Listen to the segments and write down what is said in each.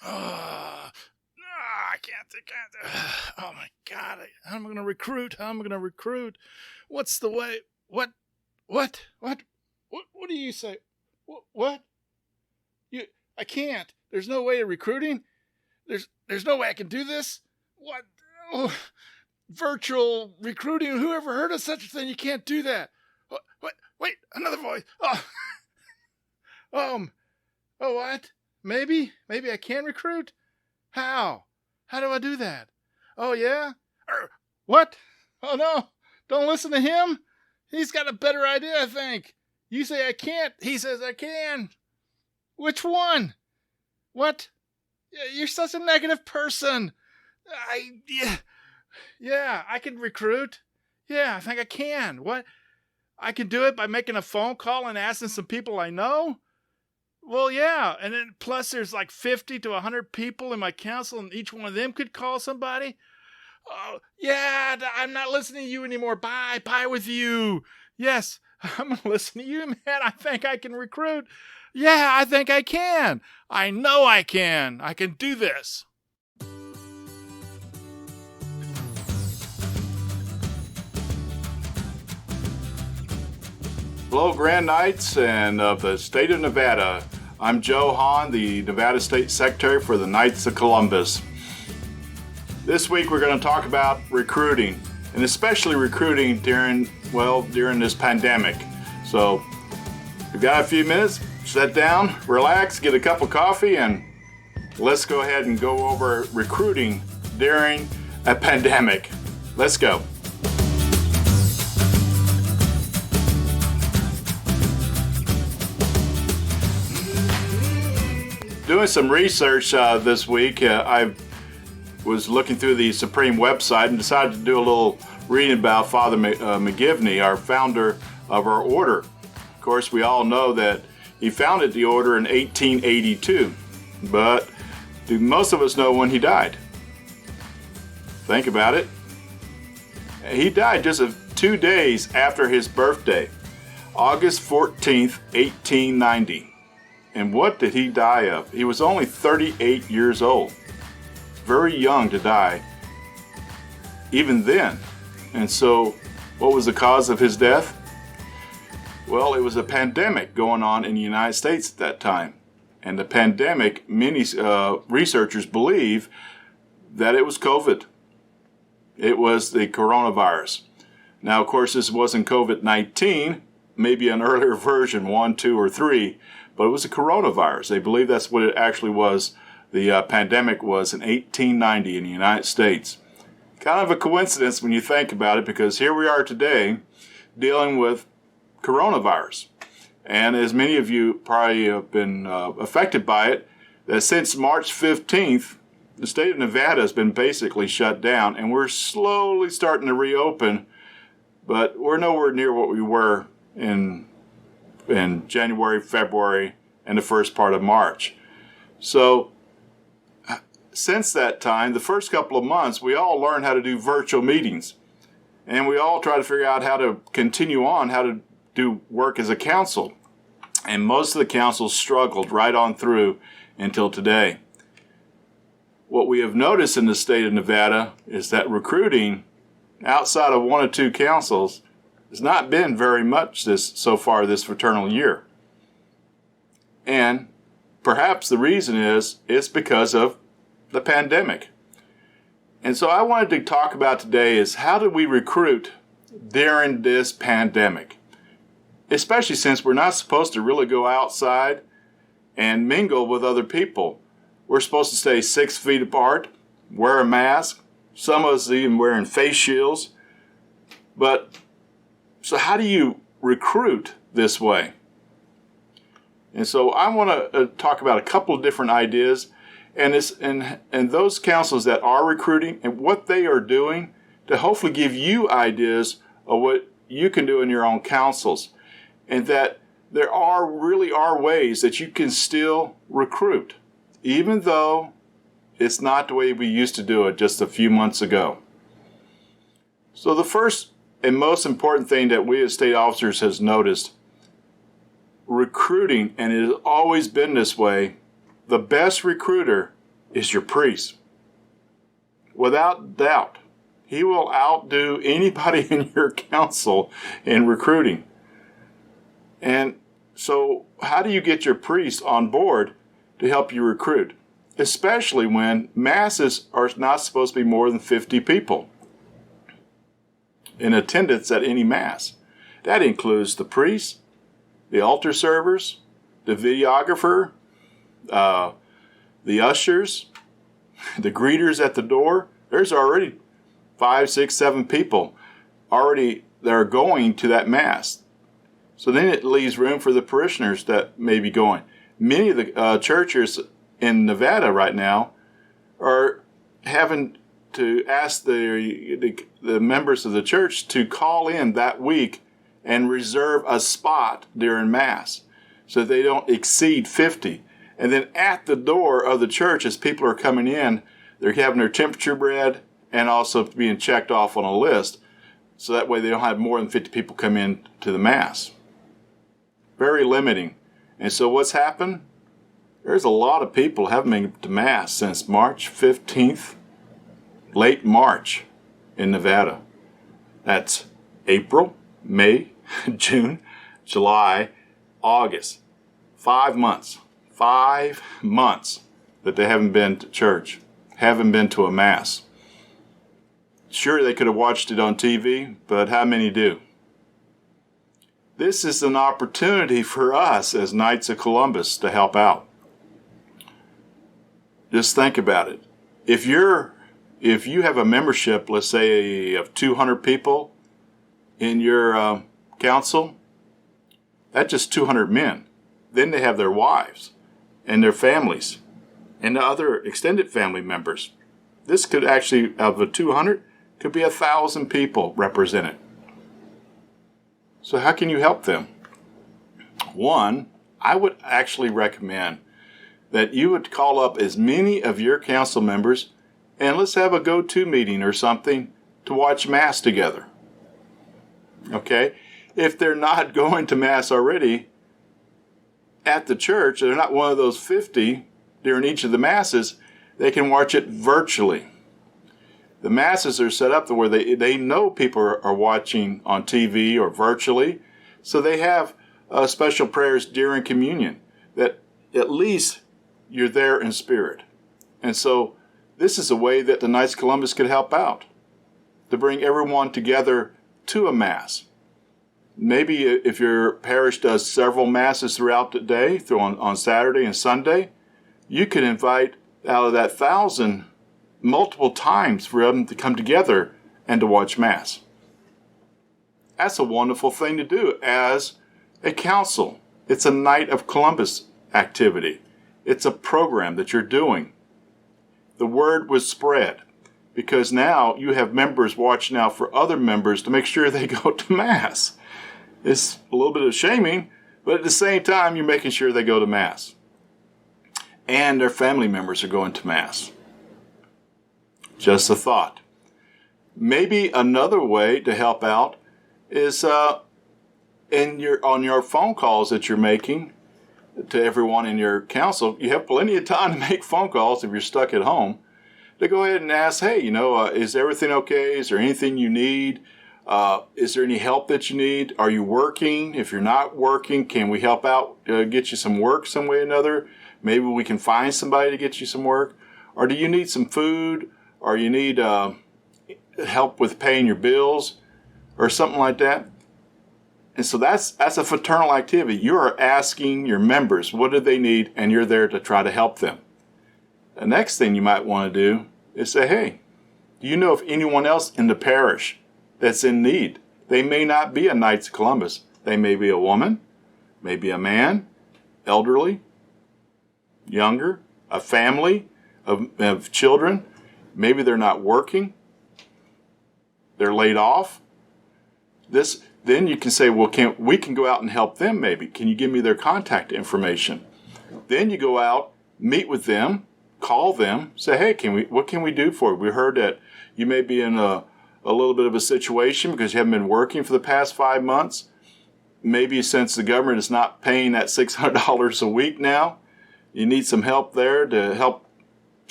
I can't. Oh my God! I'm gonna recruit. I'm gonna recruit. What's the way? What? What do you say? What? You? I can't. There's no way of recruiting. There's no way I can do this. What? Oh, virtual recruiting? Who ever heard of such a thing? You can't do that. What? Wait, another voice. Oh, oh, what? Maybe I can recruit. How? How do I do that? Oh yeah. What? Oh no! Don't listen to him. He's got a better idea, I think. You say I can't. He says I can. Which one? What? You're such a negative person. Yeah, I can recruit. Yeah, I think I can. What? I can do it by making a phone call and asking some people I know? Well, yeah, and then plus there's like 50 to 100 people in my council, and each one of them could call somebody. Oh, yeah, I'm not listening to you anymore. Bye with you. Yes, I'm going to listen to you, man. I think I can recruit. Yeah, I think I can. I know I can. I can do this. Hello, Grand Knights and of the state of Nevada. I'm Joe Haun, the Nevada State Secretary for the Knights of Columbus. This week we're going to talk about recruiting, and especially recruiting during this pandemic. So, we've got a few minutes. Sit down, relax, get a cup of coffee, and let's go ahead and go over recruiting during a pandemic. Let's go. Doing some research this week, I was looking through the Supreme website and decided to do a little reading about Father McGivney, our founder of our order. Of course, we all know that he founded the order in 1882, but do most of us know when he died? Think about it. He died just 2 days after his birthday, August 14th, 1890. And what did he die of? He was only 38 years old. Very young to die, even then. And so, what was the cause of his death? Well, it was a pandemic going on in the United States at that time. And the pandemic, many researchers believe that it was COVID. It was the coronavirus. Now, of course, this wasn't COVID-19, maybe an earlier version, 1, 2, or 3, but it was a coronavirus. They believe that's what it actually was. The pandemic was in 1890 in the United States. Kind of a coincidence when you think about it, because here we are today dealing with coronavirus. And as many of you probably have been affected by it, that since March 15th, the state of Nevada has been basically shut down, and we're slowly starting to reopen, but we're nowhere near what we were in January, February, and the first part of March. So, since that time, the first couple of months, we all learned how to do virtual meetings. And we all try to figure out how to continue on, how to do work as a council. And most of the councils struggled right on through until today. What we have noticed in the state of Nevada is that recruiting outside of 1 or 2 councils has not been very much so far this fraternal year. And perhaps the reason is it's because of the pandemic. And so I wanted to talk about today is how do we recruit during this pandemic? Especially since we're not supposed to really go outside and mingle with other people. We're supposed to stay 6 feet apart, wear a mask, some of us even wearing face shields. But so how do you recruit this way? And so I want to talk about a couple of different ideas and those councils that are recruiting and what they are doing to hopefully give you ideas of what you can do in your own councils. And that there really are ways that you can still recruit, even though it's not the way we used to do it just a few months ago. So the first and most important thing that we as state officers has noticed, recruiting, and it has always been this way, the best recruiter is your priest. Without doubt, he will outdo anybody in your council in recruiting. And so how do you get your priest on board to help you recruit? Especially when masses are not supposed to be more than 50 people in attendance at any mass. That includes the priest, the altar servers, the videographer, the ushers, the greeters at the door. There's already 5, 6, 7 people already that are going to that mass. So then it leaves room for the parishioners that may be going. Many of the churches in Nevada right now are having to ask the members of the church to call in that week and reserve a spot during Mass so they don't exceed 50. And then at the door of the church, as people are coming in, they're having their temperature read and also being checked off on a list, so that way they don't have more than 50 people come in to the Mass. Very limiting. And so what's happened? There's a lot of people haven't been to Mass since March 15th, late March in Nevada. That's April, May, June, July, August. 5 months. 5 months that they haven't been to church, haven't been to a Mass. Sure, they could have watched it on TV, but how many do? This is an opportunity for us as Knights of Columbus to help out. Just think about it. If you have a membership, let's say of 200 people in your council, that's just 200 men. Then they have their wives and their families and the other extended family members. This could actually, of the 200, could be 1,000 people represented. So how can you help them? One, I would actually recommend that you would call up as many of your council members and let's have a go-to meeting or something to watch Mass together. Okay? If they're not going to Mass already at the church, they're not one of those 50 during each of the Masses, they can watch it virtually. The Masses are set up to where they know people are watching on TV or virtually, so they have special prayers during communion that at least you're there in spirit. And so this is a way that the Knights of Columbus could help out, to bring everyone together to a Mass. Maybe if your parish does several Masses throughout the day, on Saturday and Sunday, you could invite out of that 1,000 multiple times for them to come together and to watch Mass. That's a wonderful thing to do as a council. It's a Knight of Columbus activity. It's a program that you're doing. The word was spread because now you have members watching out for other members to make sure they go to Mass. It's a little bit of shaming, but at the same time, you're making sure they go to Mass. And their family members are going to Mass. Just a thought. Maybe another way to help out is on your phone calls that you're making to everyone in your council. You have plenty of time to make phone calls if you're stuck at home, to go ahead and ask, hey, is everything okay? Is there anything you need? Is there any help that you need? Are you working? If you're not working, can we help out, get you some work some way or another? Maybe we can find somebody to get you some work. Or do you need some food? Or you need help with paying your bills? Or something like that? And so that's a fraternal activity. You are asking your members what do they need, and you're there to try to help them. The next thing you might want to do is say, hey, do you know of anyone else in the parish that's in need? They may not be a Knights of Columbus. They may be a woman, maybe a man, elderly, younger, a family of children. Maybe they're not working. They're laid off. Then you can say, well, we can go out and help them maybe. Can you give me their contact information? Then you go out, meet with them, call them, say, hey, what can we do for you? We heard that you may be in a little bit of a situation because you haven't been working for the past 5 months. Maybe since the government is not paying that $600 a week now, you need some help there to help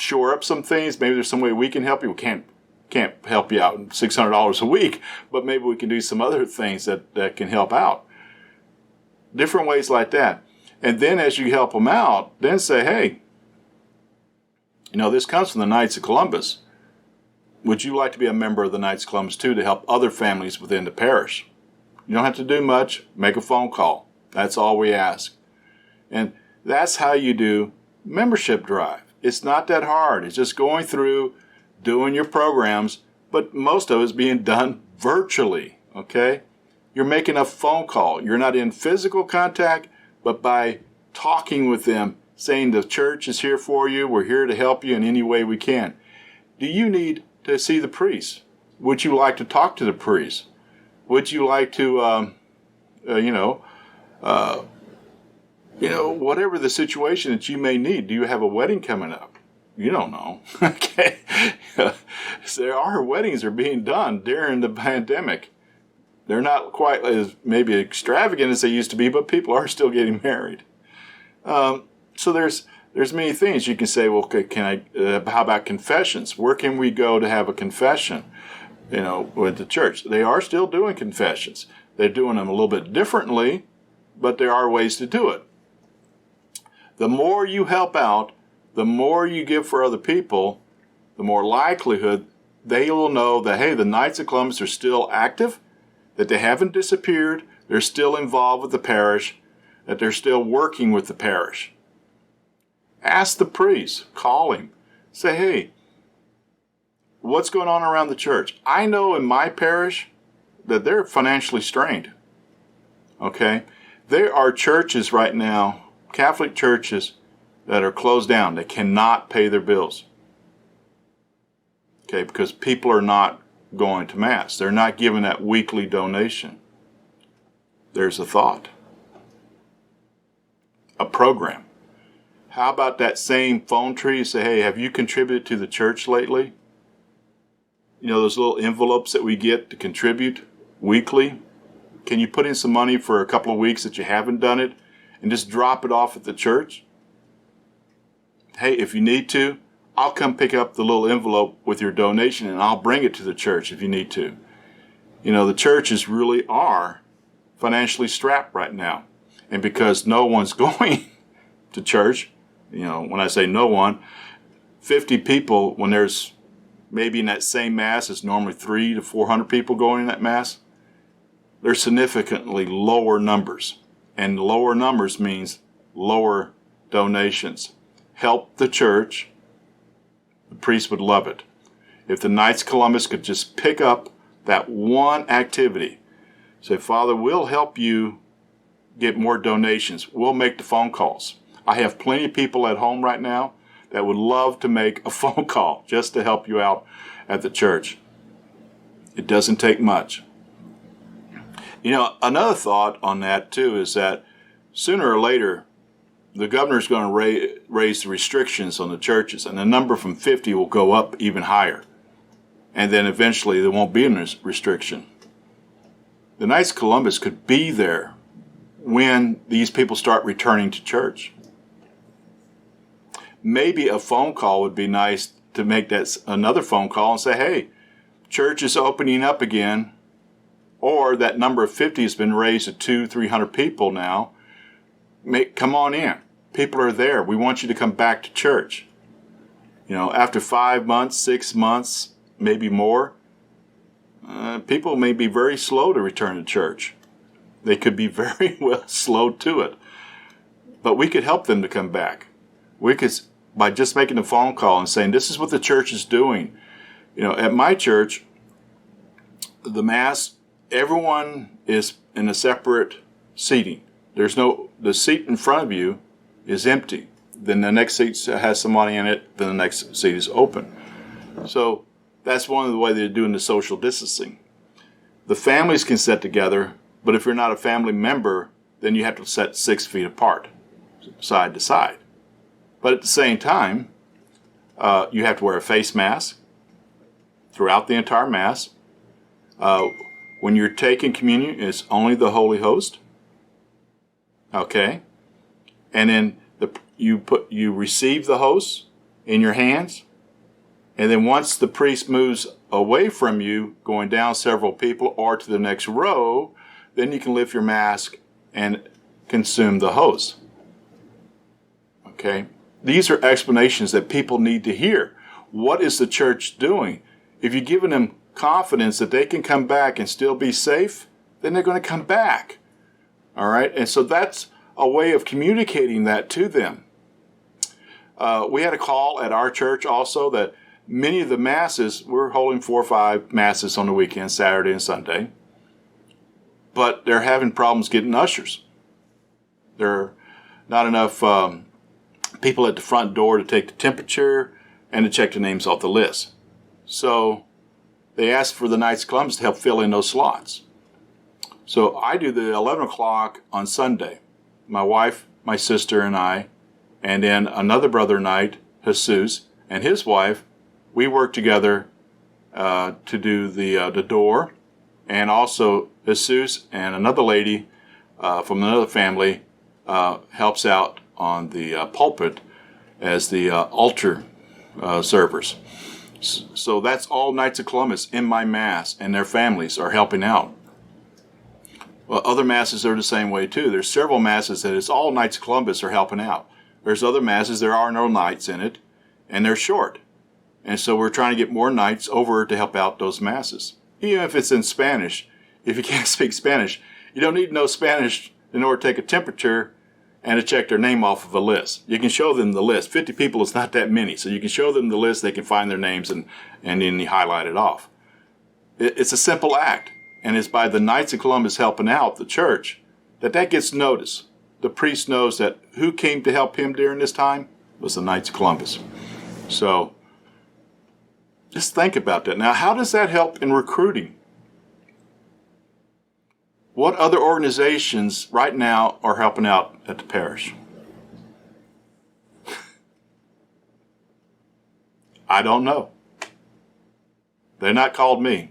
shore up some things. Maybe there's some way we can help you. We can't help you out $600 a week, but maybe we can do some other things that can help out. Different ways like that. And then as you help them out, then say, hey, this comes from the Knights of Columbus. Would you like to be a member of the Knights of Columbus too, to help other families within the parish? You don't have to do much. Make a phone call. That's all we ask. And that's how you do membership drive. It's not that hard. It's just going through, doing your programs, but most of it's being done virtually, okay? You're making a phone call. You're not in physical contact, but by talking with them, saying the church is here for you, we're here to help you in any way we can. Do you need to see the priest? Would you like to talk to the priest? Would you like to, whatever the situation that you may need? Do you have a wedding coming up? You don't know. Okay. Weddings are being done during the pandemic. They're not quite as maybe extravagant as they used to be, but people are still getting married. So there's many things you can say. Well, how about confessions? Where can we go to have a confession? With the church, they are still doing confessions. They're doing them a little bit differently, but there are ways to do it. The more you help out, the more you give for other people, the more likelihood they will know that, hey, the Knights of Columbus are still active, that they haven't disappeared, they're still involved with the parish, that they're still working with the parish. Ask the priest, call him, say, hey, what's going on around the church? I know in my parish that they're financially strained. Okay? There are churches right now, Catholic churches, that are closed down. They cannot pay their bills. Okay? Because people are not going to Mass. They're not giving that weekly donation. There's a thought. A program. How about that same phone tree? You say, hey, have you contributed to the church lately? Those little envelopes that we get to contribute weekly. Can you put in some money for a couple of weeks that you haven't done it and just drop it off at the church? Hey, if you need to, I'll come pick up the little envelope with your donation and I'll bring it to the church if you need to. The churches really are financially strapped right now. And because no one's going to church, when I say no one, 50 people, when there's maybe in that same Mass, it's normally 300 to 400 people going in that Mass. They're significantly lower numbers. And lower numbers means lower donations. Help the church. The priest would love it. If the Knights of Columbus could just pick up that one activity, say, Father, we'll help you get more donations. We'll make the phone calls. I have plenty of people at home right now that would love to make a phone call just to help you out at the church. It doesn't take much. Another thought on that too is that sooner or later, the governor's going to raise the restrictions on the churches, and the number from 50 will go up even higher. And then eventually there won't be a restriction. The Knights of Columbus could be there when these people start returning to church. Maybe a phone call would be nice to make that another phone call and say, hey, church is opening up again, or that number of 50 has been raised to 200-300 people now. Come on in. People are there. We want you to come back to church. After 5 months, 6 months, maybe more, people may be very slow to return to church. They could be very well slow to it. But we could help them to come back. We could, by just making a phone call and saying, this is what the church is doing. At my church, the Mass, everyone is in a separate seating. The seat in front of you is empty. Then the next seat has somebody in it, then the next seat is open. So that's one of the ways they're doing the social distancing. The families can sit together, but if you're not a family member, then you have to sit 6 feet apart, side to side. But at the same time, you have to wear a face mask throughout the entire Mass. When you're taking communion, it's only the Holy Host. Okay? And then you receive the host in your hands. And then once the priest moves away from you, going down several people or to the next row, then you can lift your mask and consume the host. Okay? These are explanations that people need to hear. What is the church doing? If you're giving them confidence that they can come back and still be safe, then they're going to come back. All right? And so that's a way of communicating that to them. We had a call at our church also that many of the masses, we're holding 4 or 5 masses on the weekend, Saturday and Sunday, but they're having problems getting ushers. There are not enough people at the front door to take the temperature and to check the names off the list. So they asked for the Knights of Columbus to help fill in those slots. So I do the 11 o'clock on Sunday. My wife, my sister, and I, and then another brother Knight, Jesus, and his wife, we work together to do the door, and also Jesus and another lady from another family helps out on the pulpit as the altar servers. So that's all Knights of Columbus in my Mass, and their families are helping out. Well, other Masses are the same way too. There's several Masses that it's all Knights of Columbus are helping out. There's other Masses, there are no Knights in it, and they're short. And so we're trying to get more Knights over to help out those Masses. Even if it's in Spanish, if you can't speak Spanish, you don't need to know Spanish in order to take a temperature and to check their name off of a list. You can show them the list. 50 people is not that many. So you can show them the list, they can find their names, and then you highlight it off. It's a simple act. And it's by the Knights of Columbus helping out the church that gets noticed. The priest knows that who came to help him during this time was the Knights of Columbus. So just think about that. Now, how does that help in recruiting? What other organizations right now are helping out at the parish? I don't know. They're not called me.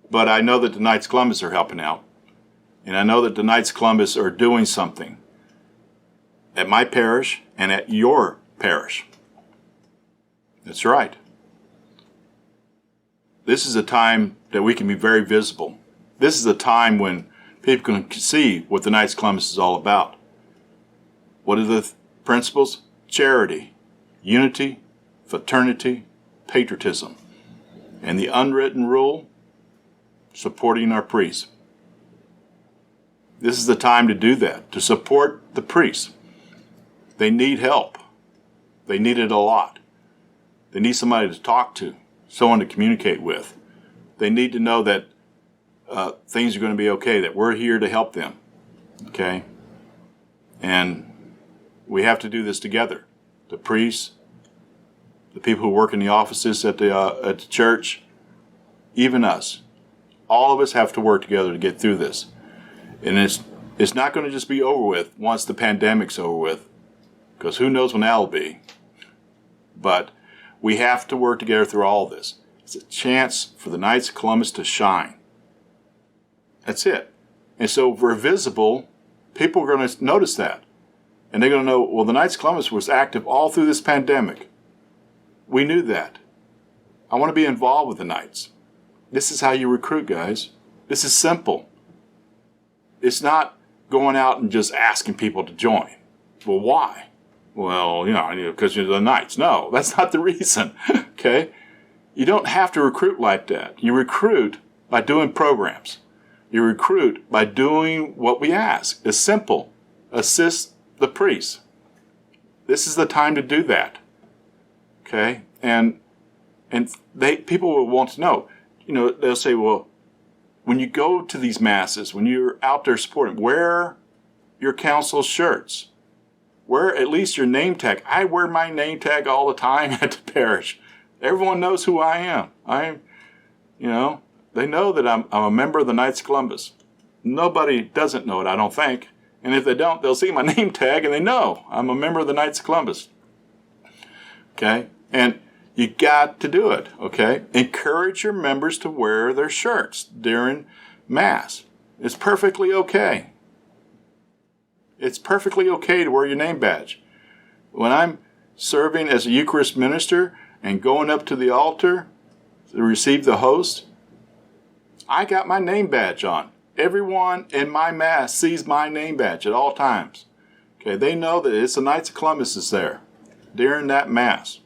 But I know that the Knights of Columbus are helping out. And I know that the Knights of Columbus are doing something at my parish and at your parish. That's right. This is a time that we can be very visible. This is a time when people can see what the Knights of Columbus is all about. What are the principles? Charity, unity, fraternity, patriotism. And the unwritten rule, supporting our priests. This is the time to do that, to support the priests. They need help. They need it a lot. They need somebody to talk to, someone to communicate with. They need to know that things are going to be okay, that we're here to help them. Okay? And we have to do this together. The priests, the people who work in the offices at the church, even us. All of us have to work together to get through this. And it's not going to just be over with once the pandemic's over with, because who knows when that'll be. But we have to work together through all of this. It's a chance for the Knights of Columbus to shine. That's it. And so if we're visible, people are going to notice that. And they're going to know, well, the Knights of Columbus was active all through this pandemic. We knew that. I want to be involved with the Knights. This is how you recruit, guys. This is simple. It's not going out and just asking people to join. Well, why? Well, because you're the Knights. No, that's not the reason. Okay? You don't have to recruit like that. You recruit by doing programs. You recruit by doing what we ask. It's simple. Assist the priests. This is the time to do that. Okay? And people will want to know. They'll say, well, when you go to these masses, when you're out there supporting, wear your council shirts. Wear at least your name tag. I wear my name tag all the time at the parish. Everyone knows who I am. They know that I'm a member of the Knights of Columbus. Nobody doesn't know it, I don't think. And if they don't, they'll see my name tag and they know I'm a member of the Knights of Columbus. Okay? And you got to do it, okay? Encourage your members to wear their shirts during Mass. It's perfectly okay. It's perfectly okay to wear your name badge. When I'm serving as a Eucharist minister and going up to the altar to receive the host, I got my name badge on. Everyone in my Mass sees my name badge at all times. Okay, they know that it's the Knights of Columbus is there during that Mass.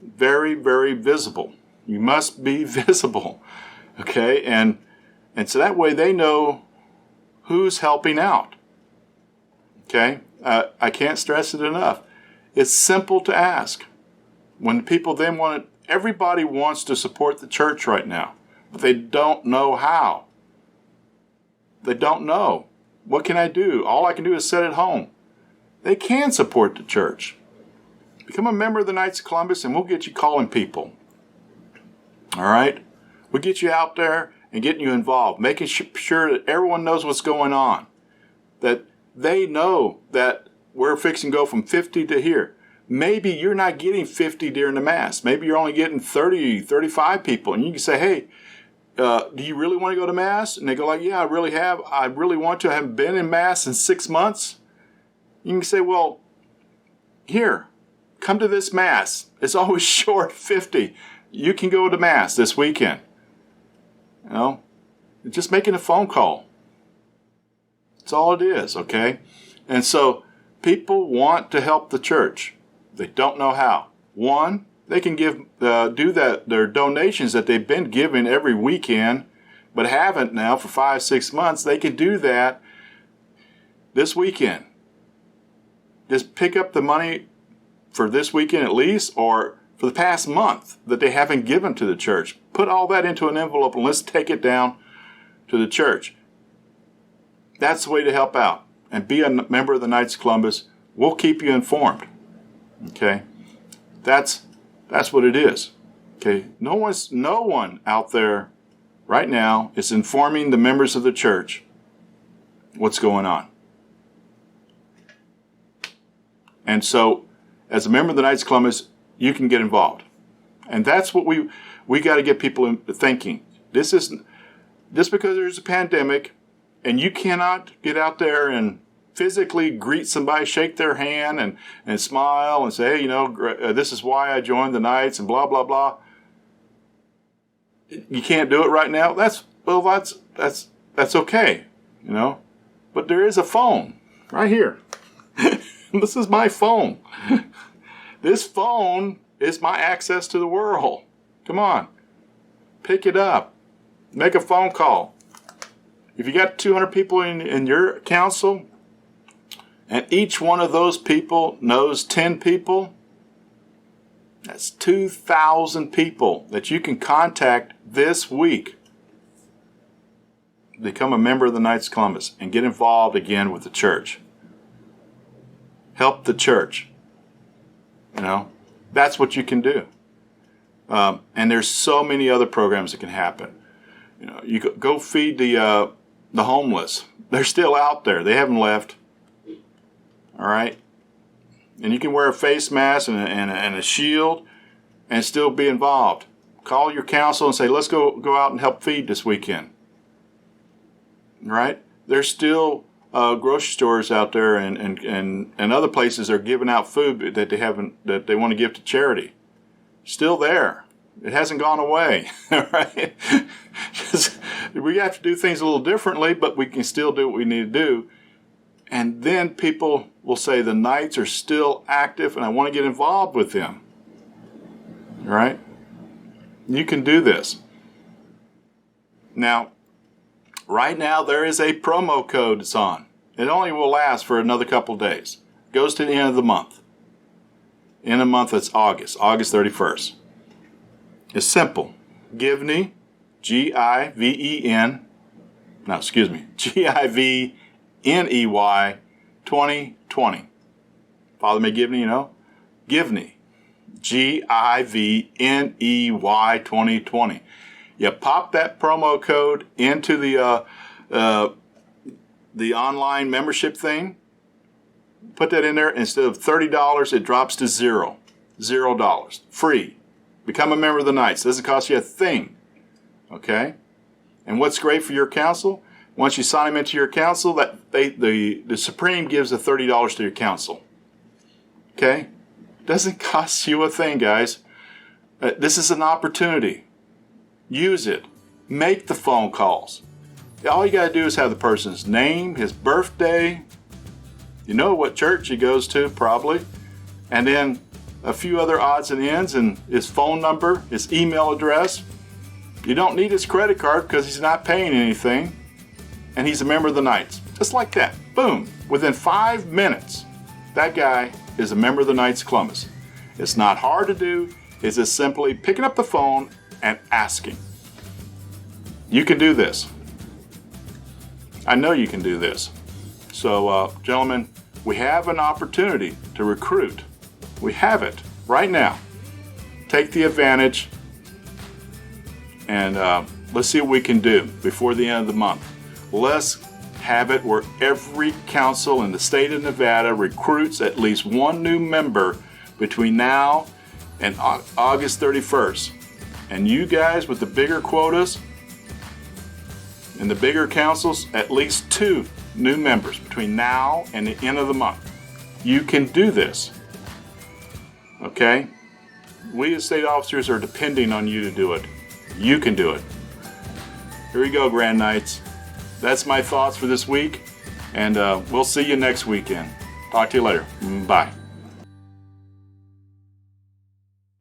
Very, very visible. You must be visible. Okay, and so that way they know who's helping out. Okay, I can't stress it enough. It's simple to ask. When people then everybody wants to support the church right now, but they don't know how. They don't know. What can I do? All I can do is sit at home. They can support the church. Become a member of the Knights of Columbus and we'll get you calling people. All right? We'll get you out there and getting you involved, making sure that everyone knows what's going on, that they know that we're fixing to go from 50 to here. Maybe you're not getting 50 during the Mass. Maybe you're only getting 30, 35 people. And you can say, hey, do you really want to go to Mass? And they go like, yeah, I really have. I really want to. I haven't been in Mass in 6 months. You can say, well, here, come to this Mass. It's always short 50. You can go to Mass this weekend. You know, just making a phone call. That's all it is, okay? And so people want to help the church. They don't know how. One, they can their donations that they've been giving every weekend, but haven't now for 5-6 months. They can do that this weekend. Just pick up the money for this weekend at least, or for the past month that they haven't given to the church. Put all that into an envelope and let's take it down to the church. That's the way to help out. And be a member of the Knights of Columbus. We'll keep you informed. Okay? That's what it is. Okay? No one out there right now is informing the members of the church what's going on. And so, as a member of the Knights of Columbus, you can get involved. And that's what we got to get people thinking. This is just because there's a pandemic and you cannot get out there and physically greet somebody, shake their hand and smile and say, hey, this is why I joined the Knights and blah, blah, blah. You can't do it right now. That's okay, But there is a phone right here. This is my phone. This phone is my access to the world. Come on. Pick it up. Make a phone call. If you got 200 people in your council, and each one of those people knows 10 people, that's 2,000 people that you can contact this week. Become a member of the Knights of Columbus and get involved again with the church. Help the church. That's what you can do. And there's so many other programs that can happen. You go feed the homeless. They're still out there. They haven't left. All right? And you can wear a face mask and a shield and still be involved. Call your council and say, let's go out and help feed this weekend. All right? There's still grocery stores out there and other places are giving out food that they want to give to charity. Still there. It hasn't gone away. Right? We have to do things a little differently, but we can still do what we need to do. And then people will say the Knights are still active and I want to get involved with them. All right? You can do this. Now, right now there is a promo code that's on. It only will last for another couple of days. It goes to the end of the month. In a month, it's August 31st. It's simple. Givney, Givney 2020. Father McGivney, Givney, Givney 2020. You pop that promo code into the online membership thing, put that in there, and instead of $30, it drops to $0. $0. Free. Become a member of the Knights. Doesn't cost you a thing. Okay? And what's great for your council? Once you sign them into your council, the Supreme gives the $30 to your council. Okay? Doesn't cost you a thing, guys. This is an opportunity. Use it. Make the phone calls. All you got to do is have the person's name, his birthday, you know what church he goes to probably, and then a few other odds and ends, and his phone number, his email address. You don't need his credit card because he's not paying anything, and he's a member of the Knights. Just like that. Boom. Within 5 minutes, that guy is a member of the Knights of Columbus. It's not hard to do. It's just simply picking up the phone and asking. You can do this. I know you can do this. So, gentlemen, we have an opportunity to recruit. We have it right now. Take the advantage, and let's see what we can do before the end of the month. Let's have it where every council in the state of Nevada recruits at least one new member between now and August 31st. And you guys with the bigger quotas and the bigger councils, at least 2 new members between now and the end of the month. You can do this. Okay? We as state officers are depending on you to do it. You can do it. Here we go, Grand Knights. That's my thoughts for this week, and we'll see you next weekend. Talk to you later. Bye.